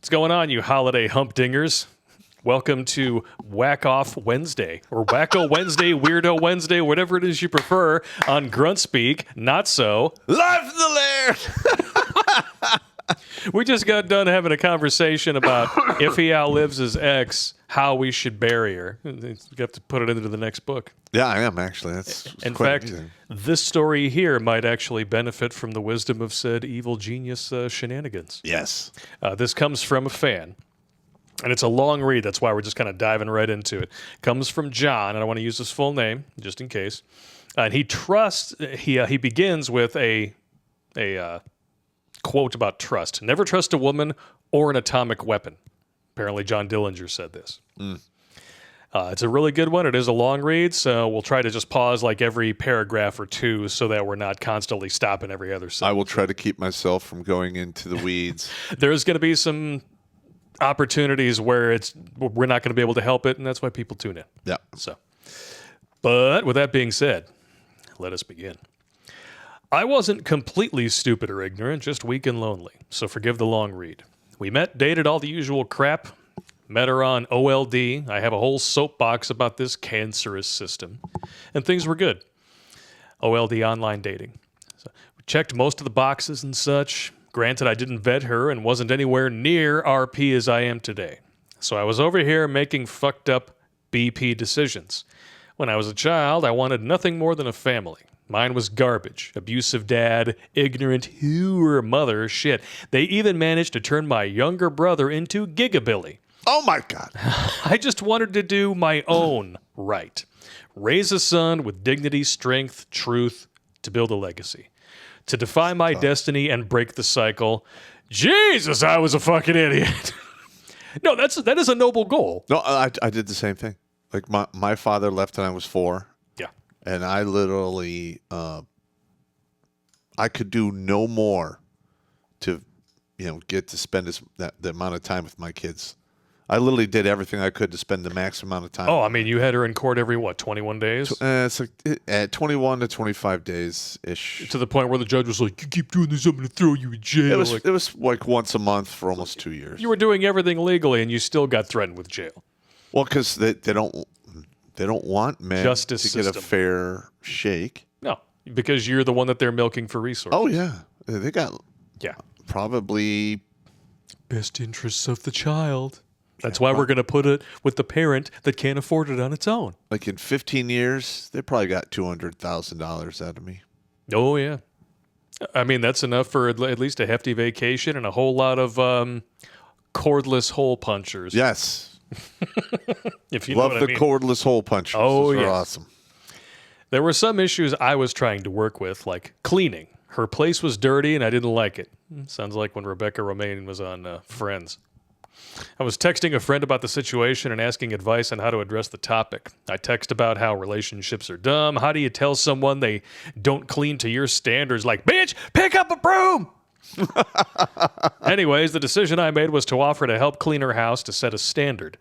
What's going on, you holiday hump-dingers? Welcome to Whack Off Wednesday, or Wacko Wednesday, Weirdo Wednesday, whatever it is you prefer, on Grunt Speak, not so. Live from the lair! We just got done having a conversation about if he outlives his ex, how we should bury her. You have to put it into the next book. Yeah, I am, actually. That's In quite fact, amazing. this story here might actually benefit from the wisdom of said evil genius shenanigans. Yes. This comes from a fan. And it's a long read. That's why we're just kind of diving right into it. Comes from John, and I want to use his full name just in case. And he begins with a quote about trust. Never trust a woman or an atomic weapon. Apparently, John Dillinger said this. It's a really good one. It is a long read, so we'll try to just pause like every paragraph or two so that we're not constantly stopping every other sentence. I will try to keep myself from going into the weeds. There's going to be some opportunities where we're not going to be able to help it, and that's why people tune in. Yeah. But with that being said, let us begin. I wasn't completely stupid or ignorant, just weak and lonely, so forgive the long read. We met, dated, all the usual crap. Met her on OLD. I have a whole soapbox about this cancerous system, and things were good. OLD, online dating. So we checked most of the boxes and such. Granted, I didn't vet her and wasn't anywhere near RP as I am today. So I was over here making fucked up BP decisions. When I was a child, I wanted nothing more than a family. Mine was garbage, abusive dad, ignorant hooer mother, shit. They even managed to turn my younger brother into Gigabilly. Oh, my God. I just wanted to do my own right. Raise a son with dignity, strength, truth, to build a legacy. To defy my destiny and break the cycle. Jesus, I was a fucking idiot. No, that is a noble goal. No, I did the same thing. Like, my father left when I was 4. Yeah. And I literally, I could do no more to, get to spend the amount of time with my kids. I literally did everything I could to spend the max amount of time. Oh, I mean, you had her in court every, 21 days? It's like 21 to 25 days-ish. To the point where the judge was like, you keep doing this, I'm going to throw you in jail. It was like once a month for almost 2 years. You were doing everything legally, and you still got threatened with jail. Well, because they don't want men Justice to system. get a fair shake. No, because you're the one that they're milking for resources. Oh, yeah. They got probably best interests of the child. That's why we're going to put it with the parent that can't afford it on its own. like in 15 years, they probably got $200,000 out of me. Oh, yeah. I mean, that's enough for at least a hefty vacation and a whole lot of cordless hole punchers. Yes. If you know Love what the I mean. cordless hole punchers. Oh, Those are yes. awesome. There were some issues I was trying to work with, like cleaning. Her place was dirty, and I didn't like it. Sounds like when Rebecca Romaine was on Friends. I was texting a friend about the situation and asking advice on how to address the topic. I text about how relationships are dumb. How do you tell someone they don't clean to your standards? Like, bitch, pick up a broom! Anyways, the decision I made was to offer to help clean her house to set a standard.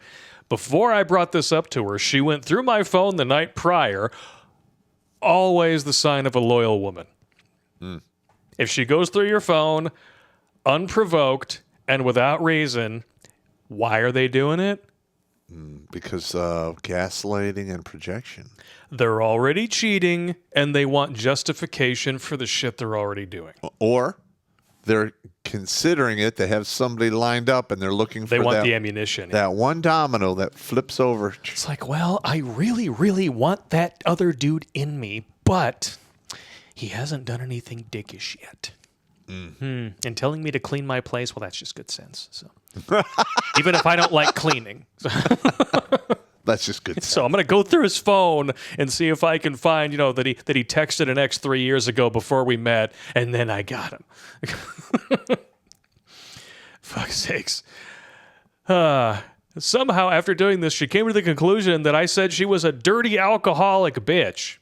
Before I brought this up to her, she went through my phone the night prior. Always the sign of a loyal woman. If she goes through your phone unprovoked and without reason, why are they doing it? Because of gaslighting and projection. They're already cheating, and they want justification for the shit they're already doing. Or they're considering it. They have somebody lined up, and they're looking for They want the ammunition. that one domino that flips over. It's like, well, I really, really want that other dude in me, but he hasn't done anything dickish yet. And telling me to clean my place, well, that's just good sense. So even if I don't like cleaning. That's just good. So I'm going to go through his phone and see if I can find, that he texted an ex 3 years ago before we met, and then I got him. Fuck's sakes. Somehow, after doing this, she came to the conclusion that I said she was a dirty alcoholic bitch.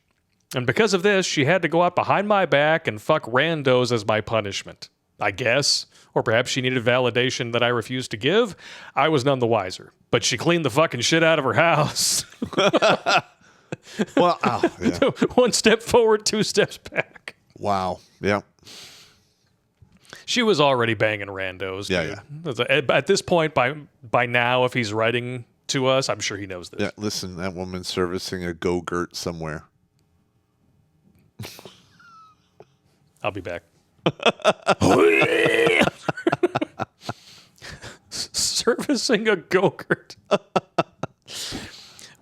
And because of this, she had to go out behind my back and fuck randos as my punishment, I guess. Or perhaps she needed validation that I refused to give. I was none the wiser. But she cleaned the fucking shit out of her house. Well, One step forward, 2 steps back. Wow. Yeah. She was already banging randos. Yeah, dude. At this point, by now, if he's writing to us, I'm sure he knows this. Yeah, listen, that woman's servicing a go-gurt somewhere. I'll be back. Servicing a go-gurt.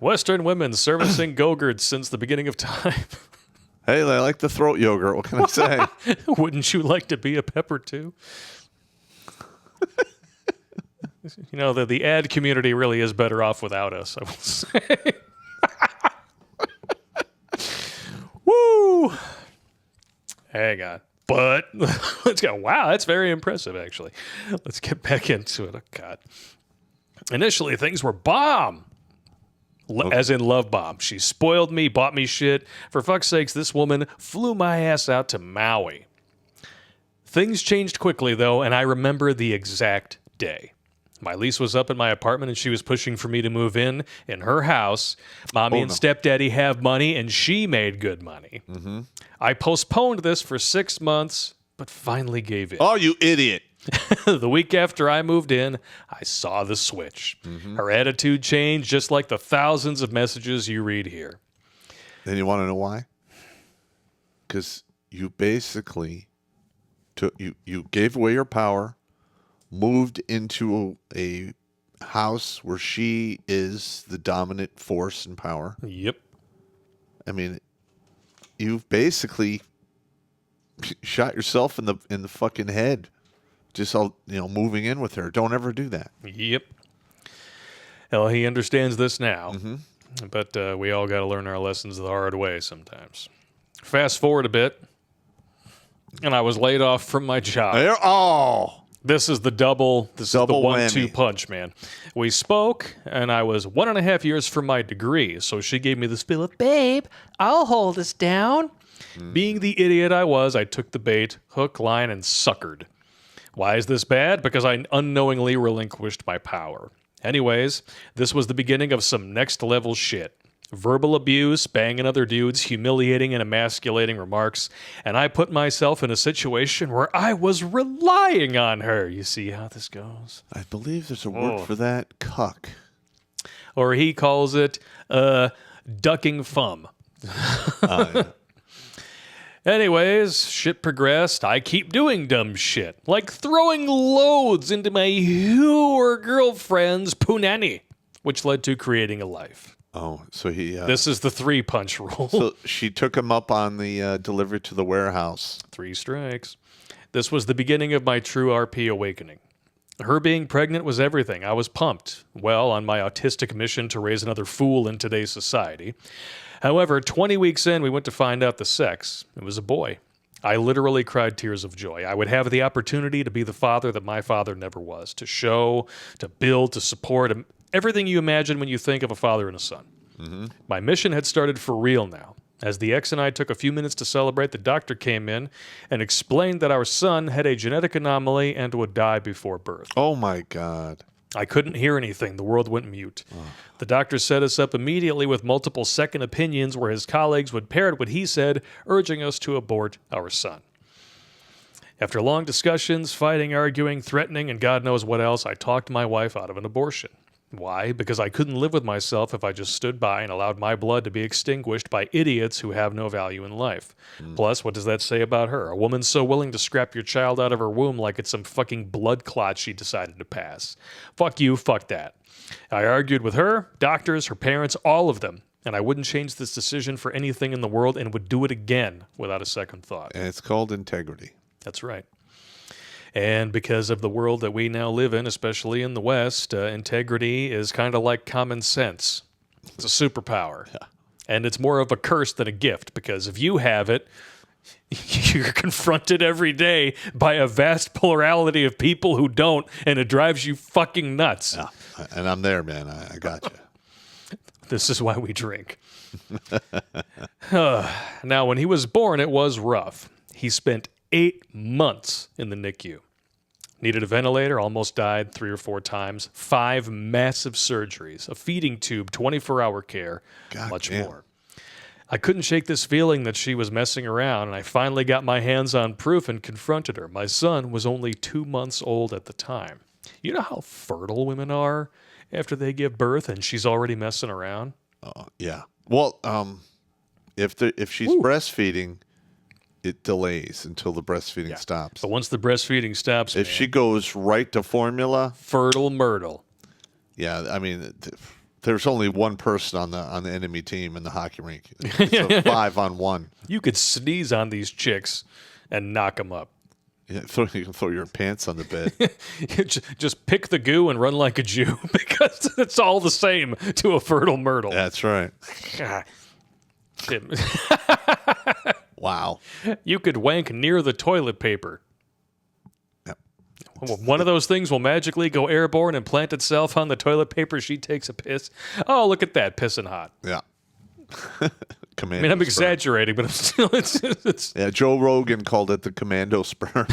Western women servicing go-gurts since the beginning of time. Hey, I like the throat yogurt. What can I say? Wouldn't you like to be a pepper too? You know, the ad community really is better off without us, I will say. Woo! Hang on. But let's go. Wow, that's very impressive, actually. Let's get back into it. Oh, God. Initially, things were bomb. As in love bomb. She spoiled me, bought me shit. For fuck's sakes, this woman flew my ass out to Maui. Things changed quickly, though, and I remember the exact day. My lease was up in my apartment, and she was pushing for me to move in her house. Mommy and stepdaddy have money, and she made good money. Mm-hmm. I postponed this for 6 months, but finally gave in. Oh, you idiot. The week after I moved in, I saw the switch. Mm-hmm. Her attitude changed, just like the thousands of messages you read here. Then you want to know why? Because you basically you gave away your power, moved into a house where she is the dominant force and power. Yep. I mean, you've basically shot yourself in the fucking head. Just all, moving in with her. Don't ever do that. Yep. Well, he understands this now, Mm-hmm. but we all got to learn our lessons the hard way sometimes. Fast forward a bit, and I was laid off from my job. This is the double. This is the 1-2 punch, man. We spoke, and I was 1.5 years from my degree, so she gave me the spiel of, babe, I'll hold us down. Being the idiot I was, I took the bait, hook, line, and suckered. Why is this bad? Because I unknowingly relinquished my power. Anyways, this was the beginning of some next level shit. Verbal abuse, banging other dudes, humiliating and emasculating remarks, and I put myself in a situation where I was relying on her. You see how this goes? I believe there's a word for that. Cuck. Or he calls it ducking thumb. Yeah. Anyways, shit progressed. I keep doing dumb shit, like throwing loads into my whore girlfriend's punani, which led to creating a life. Oh, so he... this is the 3-punch rule. So she took him up on the delivery to the warehouse. 3 strikes. This was the beginning of my true RP awakening. Her being pregnant was everything. I was pumped. Well, on my autistic mission to raise another fool in today's society. However, 20 weeks in, we went to find out the sex. It was a boy. I literally cried tears of joy. I would have the opportunity to be the father that my father never was, to show, to build, to support, everything you imagine when you think of a father and a son. Mm-hmm. My mission had started for real now. As the ex and I took a few minutes to celebrate, the doctor came in and explained that our son had a genetic anomaly and would die before birth. Oh, my God. I couldn't hear anything. The world went mute. Oh. The doctor set us up immediately with multiple second opinions where his colleagues would parrot what he said, urging us to abort our son. After long discussions, fighting, arguing, threatening, and God knows what else, I talked my wife out of an abortion. Why? Because I couldn't live with myself if I just stood by and allowed my blood to be extinguished by idiots who have no value in life. Plus, what does that say about her? A woman so willing to scrap your child out of her womb like it's some fucking blood clot she decided to pass. Fuck you, fuck that. I argued with her, doctors, her parents, all of them, and I wouldn't change this decision for anything in the world and would do it again without a second thought. And it's called integrity. That's right. And because of the world that we now live in, especially in the West, integrity is kind of like common sense. It's a superpower. Yeah. And it's more of a curse than a gift, because if you have it, you're confronted every day by a vast plurality of people who don't, and it drives you fucking nuts. Yeah. And I'm there, man. I got you. This is why we drink. Now, when he was born, it was rough. He spent 8 months in the NICU. Needed a ventilator, almost died 3 or 4 times, 5 massive surgeries, a feeding tube, 24-hour care, much more. I couldn't shake this feeling that she was messing around, and I finally got my hands on proof and confronted her. My son was only 2 months old at the time. You know how fertile women are after they give birth, and she's already messing around? Yeah. Well, if she's breastfeeding, it delays until the breastfeeding stops. But once the breastfeeding stops, If she goes right to formula, fertile myrtle. yeah, I mean, there's only one person on the enemy team in the hockey rink. It's a 5-on-1. You could sneeze on these chicks and knock them up. Yeah, you can throw your pants on the bed. Just pick the goo and run like a Jew because it's all the same to a fertile myrtle. That's right. Wow. You could wank near the toilet paper. Yep. One of those things will magically go airborne and plant itself on the toilet paper. She takes a piss. Oh, look at that, pissing hot. Yeah. Commando I mean, I'm sperm. exaggerating, but it's Yeah, Joe Rogan called it the commando sperm. not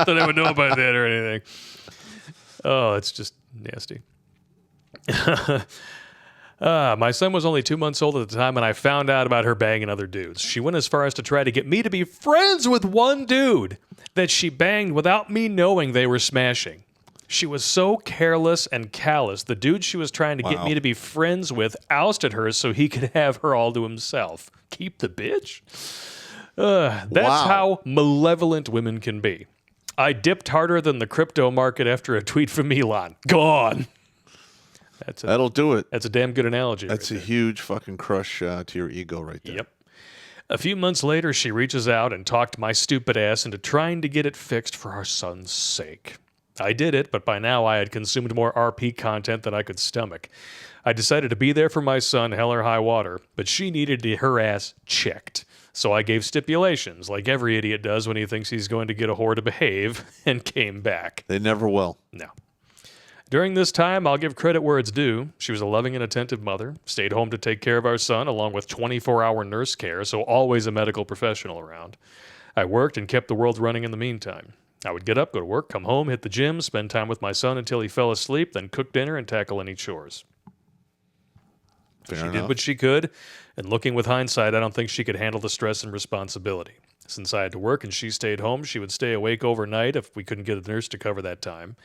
that I would know about that or anything. Oh, it's just nasty. My son was only 2 months old at the time, and I found out about her banging other dudes. She went as far as to try to get me to be friends with one dude that she banged without me knowing they were smashing. She was so careless and callous. The dude she was trying to get me to be friends with ousted her so he could have her all to himself. Keep the bitch? That's how malevolent women can be. I dipped harder than the crypto market after a tweet from Elon. Gone. That'll do it. That's a damn good analogy. That's a huge fucking crush to your ego right there. Yep. A few months later, she reaches out and talked my stupid ass into trying to get it fixed for our son's sake. I did it, but by now I had consumed more RP content than I could stomach. I decided to be there for my son, hell or high water, but she needed her ass checked. So I gave stipulations, like every idiot does when he thinks he's going to get a whore to behave, and came back. They never will. No. During this time, I'll give credit where it's due. She was a loving and attentive mother, stayed home to take care of our son, along with 24-hour nurse care, so always a medical professional around. I worked and kept the world running in the meantime. I would get up, go to work, come home, hit the gym, spend time with my son until he fell asleep, then cook dinner and tackle any chores. She did what she could, and looking with hindsight, I don't think she could handle the stress and responsibility. Since I had to work and she stayed home, she would stay awake overnight if we couldn't get a nurse to cover that time.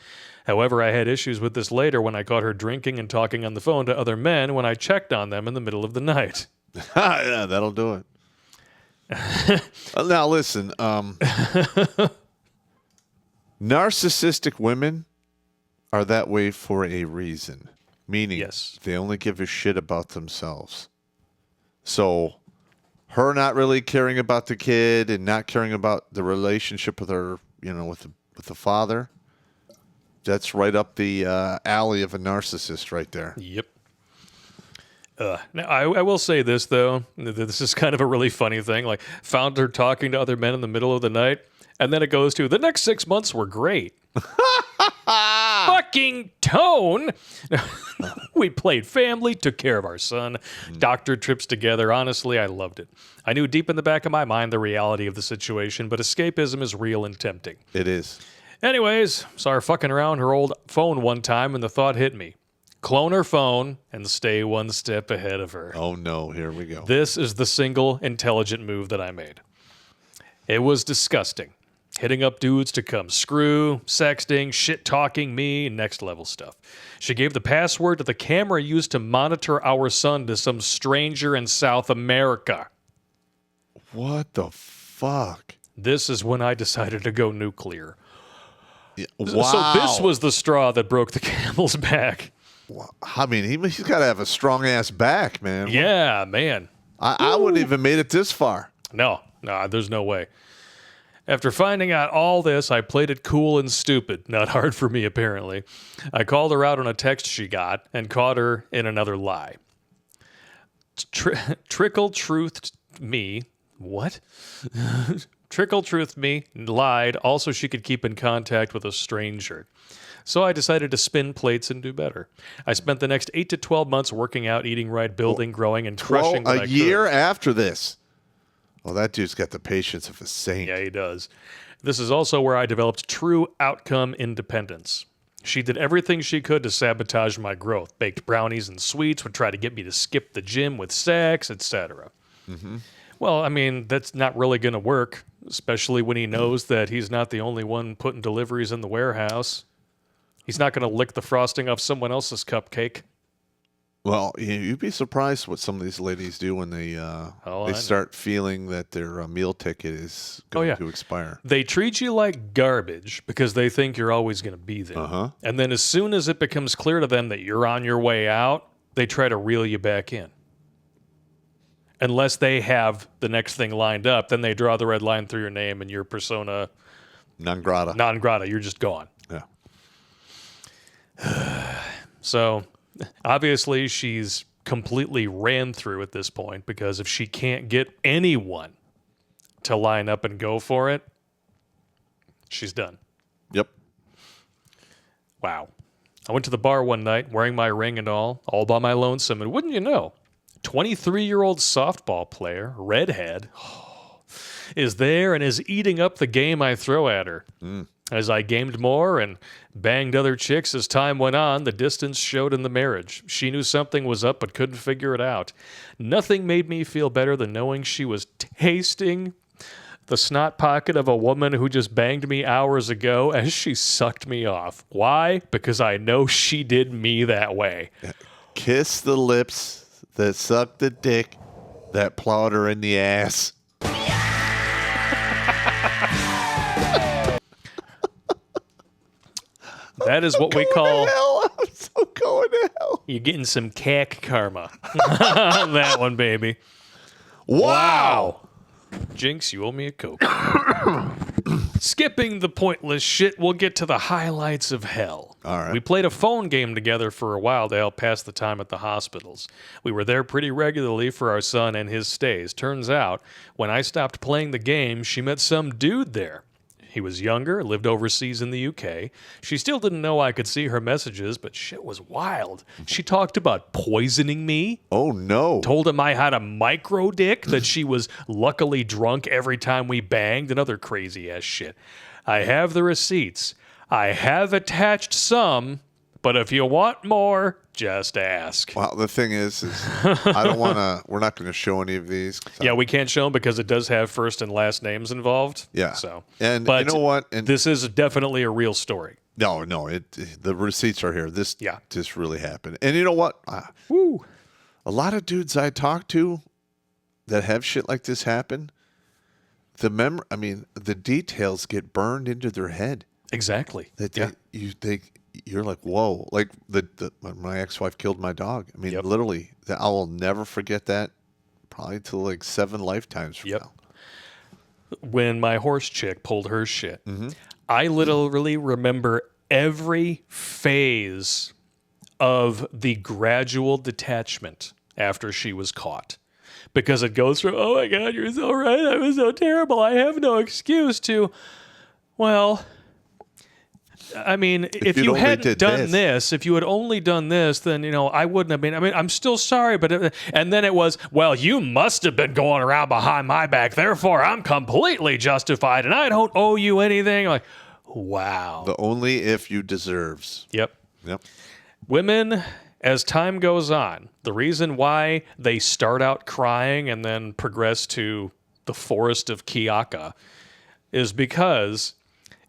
However, I had issues with this later when I caught her drinking and talking on the phone to other men when I checked on them in the middle of the night. Yeah, that'll do it. Now, listen. Narcissistic women are that way for a reason. Meaning, they only give a shit about themselves. So, her not really caring about the kid and not caring about the relationship with her, with the father, that's right up the alley of a narcissist right there. Yep. Now, I will say this, though. This is kind of a really funny thing. Like, found her talking to other men in the middle of the night, and then it goes to, the next 6 months were great. Fucking tone. We played family, took care of our son, doctor trips together. Honestly, I loved it. I knew deep in the back of my mind the reality of the situation, but escapism is real and tempting. It is. Anyways, saw her fucking around her old phone one time, and the thought hit me. Clone her phone and stay one step ahead of her. Oh, no. Here we go. This is the single intelligent move that I made. It was disgusting. Hitting up dudes to come screw, sexting, shit-talking me, next level stuff. She gave the password to the camera used to monitor our son to some stranger in South America. What the fuck? This is when I decided to go nuclear. Yeah, wow. So this was the straw that broke the camel's back. I mean, he's got to have a strong-ass back, man. Yeah, man. I wouldn't even made it this far. No, there's no way. After finding out all this, I played it cool and stupid. Not hard for me, apparently. I called her out on a text she got and caught her in another lie. Trickle-truthed me. What? Trickle-truthed me, lied, also she could keep in contact with a stranger. So I decided to spin plates and do better. I spent the next 8 to 12 months working out, eating right, building, growing, and crushing what I could. A year after this. Well, that dude's got the patience of a saint. Yeah, he does. This is also where I developed true outcome independence. She did everything she could to sabotage my growth. Baked brownies and sweets, would try to get me to skip the gym with sex, etc. Well, I mean, that's not really going to work, especially when he knows that he's not the only one putting deliveries in the warehouse. He's not going to lick the frosting off someone else's cupcake. Well, you'd be surprised what some of these ladies do when they start feeling that their meal ticket is going to expire. They treat you like garbage because they think you're always going to be there. And then as soon as it becomes clear to them that you're on your way out, they try to reel you back in. Unless they have the next thing lined up, then they draw the red line through your name and your persona non grata. Non grata. You're just gone. Yeah. So obviously she's completely ran through at this point, because if she can't get anyone to line up and go for it, she's done. Yep. Wow. I went to the bar one night wearing my ring and all by my lonesome, and wouldn't you know, 23-year-old softball player, redhead, is there and is eating up the game I throw at her. As I gamed more and banged other chicks as time went on, the distance showed in the marriage. She knew something was up but couldn't figure it out. Nothing made me feel better than knowing she was tasting the snot pocket of a woman who just banged me hours ago as she sucked me off. Why? Because I know she did me that way. Kiss the lips that sucked the dick that plowed her in the ass. That is what we call... I'm so going to hell. You're getting some cack karma. That one, baby. Wow. Jinx, you owe me a Coke. Skipping the pointless shit, we'll get to the highlights of hell. All right. We played a phone game together for a while to help pass the time at the hospitals. We were there pretty regularly for our son and his stays. Turns out, when I stopped playing the game, she met some dude there. He was younger, lived overseas in the UK. She still didn't know I could see her messages, but shit was wild. She talked about poisoning me. Oh, no. Told him I had a micro dick, that she was luckily drunk every time we banged, and other crazy-ass shit. I have the receipts. I have attached some, but if you want more, just ask. Well, the thing is I don't want to, we're not going to show any of these. Yeah, we can't show them because it does have first and last names involved. Yeah. So, but you know what? And this is definitely a real story. No, the receipts are here. This really happened. And you know what? A lot of dudes I talk to that have shit like this happen, the details get burned into their head. Exactly. You're like, whoa. Like when my ex-wife killed my dog. I mean, literally, I will never forget that, probably till like 7 lifetimes from now. When my horse chick pulled her shit, I literally remember every phase of the gradual detachment after she was caught. Because it goes from, oh my God, you're so right, I was so terrible, I have no excuse, to, well... I mean, if you hadn't done this, if you had only done this, then, I wouldn't have been. I mean, I'm still sorry, but... And then it was, well, you must have been going around behind my back, therefore I'm completely justified, and I don't owe you anything. Like, wow. The only if you deserves. Yep. Yep. Women, as time goes on, the reason why they start out crying and then progress to the forest of Kiaka is because...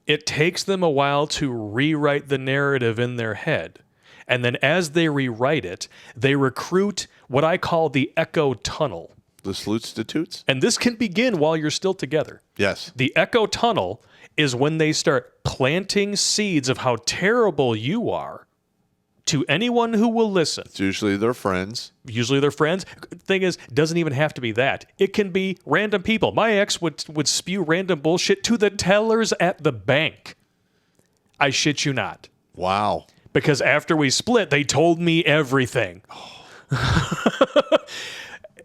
it takes them a while to rewrite the narrative in their head. And then as they rewrite it, they recruit what I call the echo tunnel. The sleuts to toots? And this can begin while you're still together. Yes. The echo tunnel is when they start planting seeds of how terrible you are to anyone who will listen. It's usually their friends. Thing is, it doesn't even have to be that. It can be random people. My ex would spew random bullshit to the tellers at the bank. I shit you not. Wow. Because after we split, they told me everything.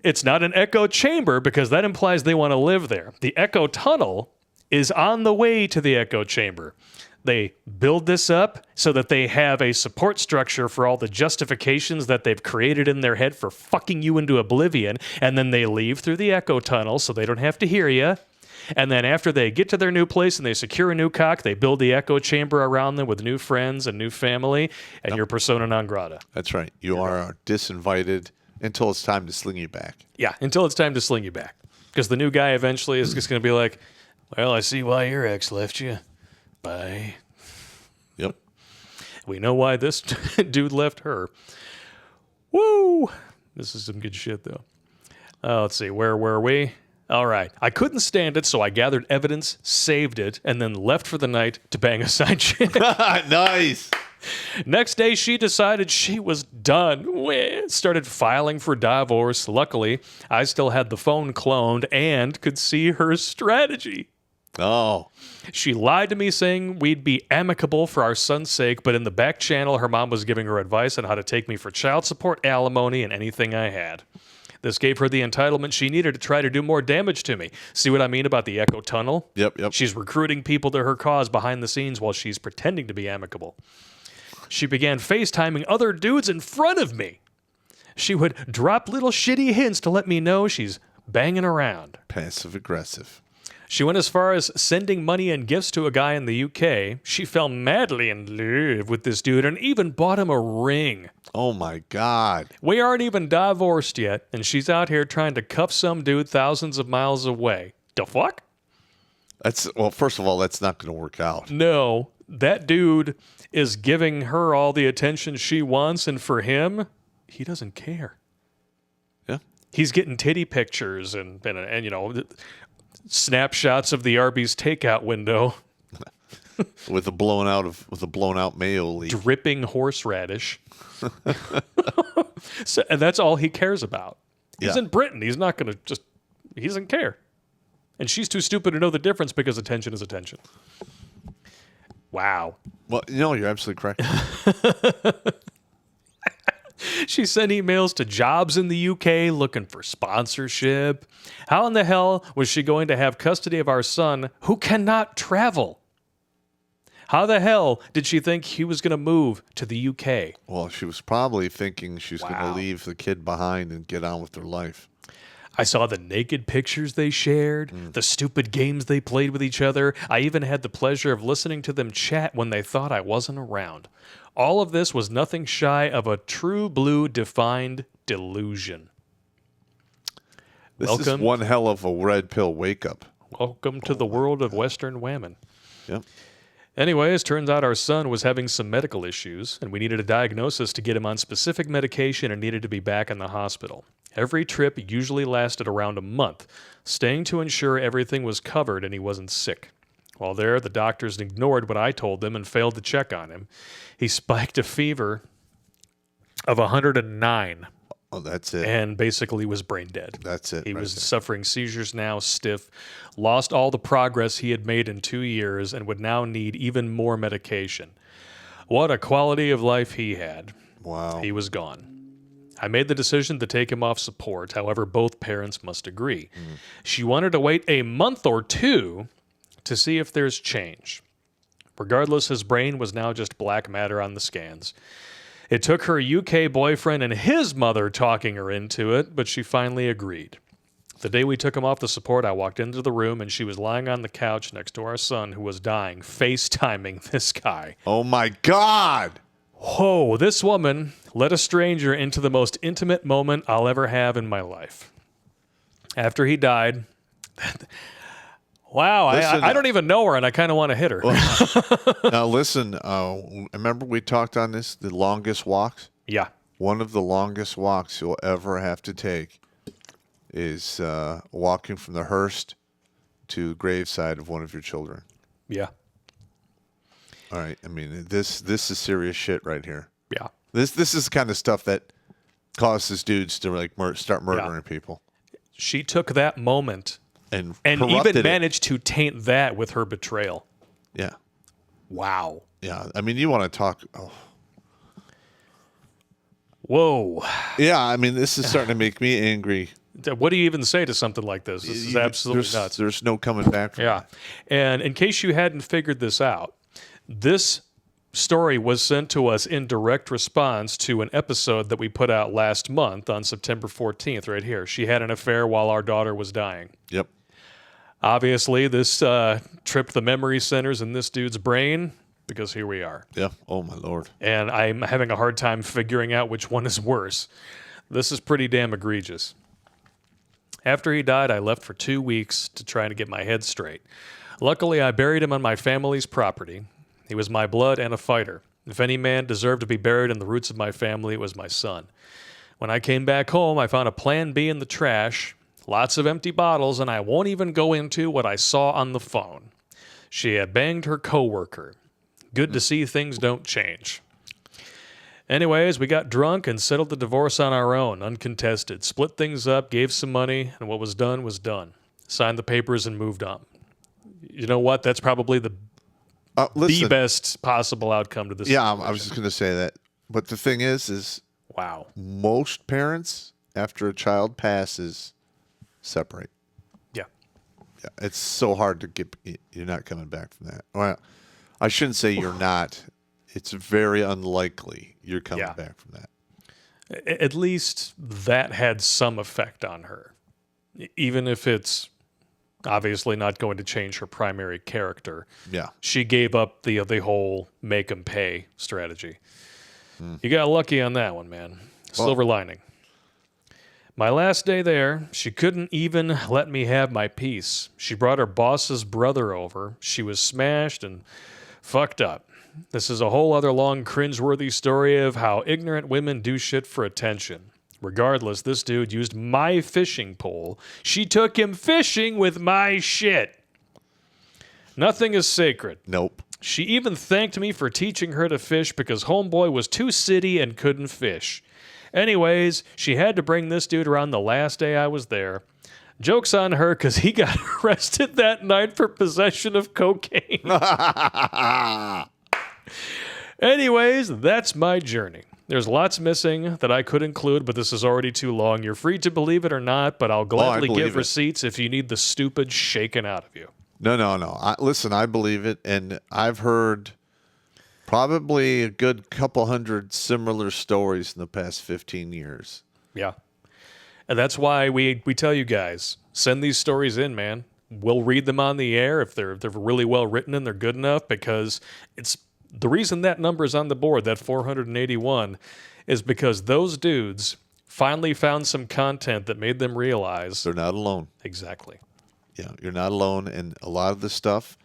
It's not an echo chamber because that implies they want to live there. The echo tunnel is on the way to the echo chamber. They build this up so that they have a support structure for all the justifications that they've created in their head for fucking you into oblivion, and then they leave through the echo tunnel so they don't have to hear you. And then after they get to their new place and they secure a new cock, they build the echo chamber around them with new friends and new family, and you're persona non grata. That's right. You are disinvited until it's time to sling you back. Yeah, until it's time to sling you back. Because the new guy eventually is just going to be like, well, I see why your ex left you. Bye. Yep. We know why this dude left her. Woo! This is some good shit, though. Let's see. Where were we? All right. I couldn't stand it, so I gathered evidence, saved it, and then left for the night to bang a side chick. Nice. Next day, she decided she was done. Started filing for divorce. Luckily, I still had the phone cloned and could see her strategy. Oh. She lied to me saying we'd be amicable for our son's sake, but in the back channel, her mom was giving her advice on how to take me for child support, alimony, and anything I had. This gave her the entitlement she needed to try to do more damage to me. See what I mean about the echo tunnel? Yep. She's recruiting people to her cause behind the scenes while she's pretending to be amicable. She began FaceTiming other dudes in front of me. She would drop little shitty hints to let me know she's banging around. Passive aggressive. She went as far as sending money and gifts to a guy in the UK. She fell madly in love with this dude and even bought him a ring. Oh, my God. We aren't even divorced yet, and she's out here trying to cuff some dude thousands of miles away. The fuck? Well, first of all, that's not going to work out. No, that dude is giving her all the attention she wants, and for him, he doesn't care. Yeah. He's getting titty pictures and you know, snapshots of the Arby's takeout window. with a blown out Mayo leaf. Dripping horseradish. And that's all he cares about. He's in Britain. He's not going to he doesn't care. And she's too stupid to know the difference because attention is attention. Wow. Well, you're absolutely correct. She sent emails to jobs in the UK looking for sponsorship. How in the hell was she going to have custody of our son who cannot travel? How the hell did she think he was going to move to the UK? Well, she was probably thinking she's going to leave the kid behind and get on with their life. I saw the naked pictures they shared, the stupid games they played with each other. I even had the pleasure of listening to them chat when they thought I wasn't around. All of this was nothing shy of a true blue defined delusion. This is one hell of a red pill wake up. Welcome to the world of Western women. Yep. Anyways, turns out our son was having some medical issues, and we needed a diagnosis to get him on specific medication and needed to be back in the hospital. Every trip usually lasted around a month, staying to ensure everything was covered and he wasn't sick. While there, the doctors ignored what I told them and failed to check on him. He spiked a fever of 109. Oh, that's it. And basically was brain dead. That's it. He was suffering seizures now, stiff, lost all the progress he had made in 2 years, and would now need even more medication. What a quality of life he had. Wow. He was gone. I made the decision to take him off support. However, both parents must agree. She wanted to wait a month or two to see if there's change. Regardless, his brain was now just black matter on the scans. It took her UK boyfriend and his mother talking her into it, but she finally agreed. The day we took him off the support, I walked into the room and she was lying on the couch next to our son who was dying, FaceTiming this guy. Oh my God! Whoa, this woman let a stranger into the most intimate moment I'll ever have in my life. After he died, wow, I don't even know her and I kind of want to hit her. Now listen, remember we talked on this, the longest walks? Yeah. One of the longest walks you'll ever have to take is walking from the hearse to graveside of one of your children. Yeah. All right. I mean, this is serious shit right here. Yeah. This is the kind of stuff that causes dudes to like start murdering people. She took that moment and even managed to taint that with her betrayal. Yeah. Wow. Yeah. I mean, you want to talk. Oh. Whoa. Yeah. I mean, this is starting to make me angry. What do you even say to something like this? This is absolutely nuts. There's no coming back from that. And in case you hadn't figured this out, this story was sent to us in direct response to an episode that we put out last month on September 14th, right here. She had an affair while our daughter was dying. Yep. Obviously, this tripped the memory centers in this dude's brain because here we are. Yeah. Oh, my Lord. And I'm having a hard time figuring out which one is worse. This is pretty damn egregious. After he died, I left for 2 weeks to try to get my head straight. Luckily, I buried him on my family's property. He was my blood and a fighter. If any man deserved to be buried in the roots of my family, it was my son. When I came back home, I found a Plan B in the trash, lots of empty bottles, and I won't even go into what I saw on the phone. She had banged her coworker. Good to see things don't change. Anyways, we got drunk and settled the divorce on our own, uncontested. Split things up, gave some money, and what was done was done. Signed the papers and moved on. You know what? That's probably the best possible outcome to this. Yeah, situation. I was just going to say that. But the thing is Wow. most parents, after a child passes, separate. Yeah. Yeah, it's so hard to get. You're not coming back from that. Well, I shouldn't say you're not. It's very unlikely you're coming back from that. At least that had some effect on her. Even if it's obviously not going to change her primary character. Yeah. She gave up the whole make 'em pay strategy. You got lucky on that one, man. Silver lining. My last day there, she couldn't even let me have my piece. She brought her boss's brother over. She was smashed and fucked up. This is a whole other long cringeworthy story of how ignorant women do shit for attention. Regardless, this dude used my fishing pole. She took him fishing with my shit. Nothing is sacred. Nope. She even thanked me for teaching her to fish because homeboy was too city and couldn't fish. Anyways, she had to bring this dude around the last day I was there. Joke's on her because he got arrested that night for possession of cocaine. Anyways, that's my journey. There's lots missing that I could include, but this is already too long. You're free to believe it or not, but I'll gladly give receipts if you need the stupid shaken out of you. No. Listen, I believe it, and I've heard probably a good couple hundred similar stories in the past 15 years. Yeah. And that's why we tell you guys, send these stories in, man. We'll read them on the air if they're really well written and they're good enough, because it's the reason that number is on the board, that 481, is because those dudes finally found some content that made them realize they're not alone. Exactly. Yeah, you're not alone. And a lot of the stuff,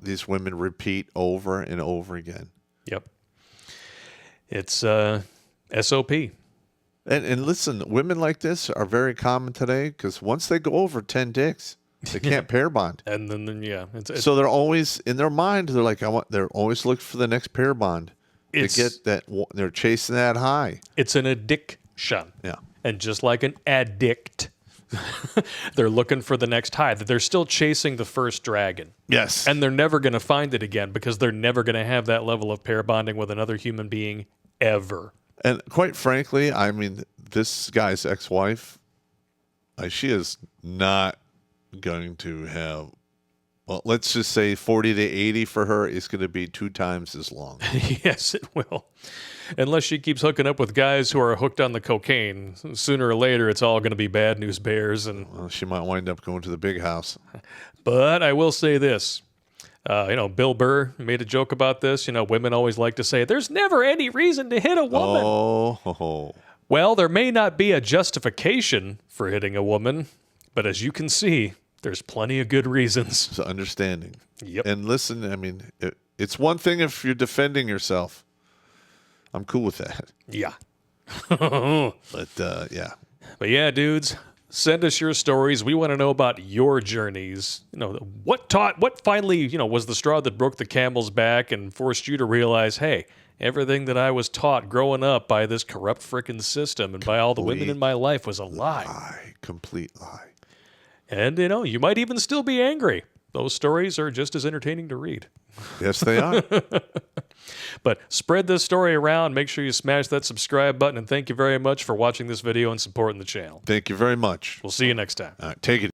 these women repeat over and over again. Yep. It's SOP. And listen, women like this are very common today because once they go over 10 dicks, they can't pair bond. And then yeah. So they're always, in their mind, they're like, they're always looking for the next pair bond. To get that, they're chasing that high. It's an addiction. Yeah. And just like an addict, they're looking for the next high. They're still chasing the first dragon. Yes. And they're never going to find it again because they're never going to have that level of pair bonding with another human being ever. And quite frankly, I mean, this guy's ex-wife, she is not going to have, well, let's just say 40 to 80 for her is going to be 2 times as long. Yes, it will. Unless she keeps hooking up with guys who are hooked on the cocaine. Sooner or later, it's all going to be bad news bears. And well, she might wind up going to the big house. But I will say this. Bill Burr made a joke about this. Women always like to say, there's never any reason to hit a woman. Oh. Well, there may not be a justification for hitting a woman, but as you can see, there's plenty of good reasons. It's understanding. Yep. And listen, I mean, it's one thing if you're defending yourself. I'm cool with that. Yeah. But, yeah. But yeah, dudes, send us your stories. We want to know about your journeys. What finally, was the straw that broke the camel's back and forced you to realize, hey, everything that I was taught growing up by this corrupt frickin' system and by all the women in my life was a lie. Complete lie. And, you might even still be angry. Those stories are just as entertaining to read. Yes, they are. But spread this story around. Make sure you smash that subscribe button. And thank you very much for watching this video and supporting the channel. Thank you very much. We'll see you next time. All right, take it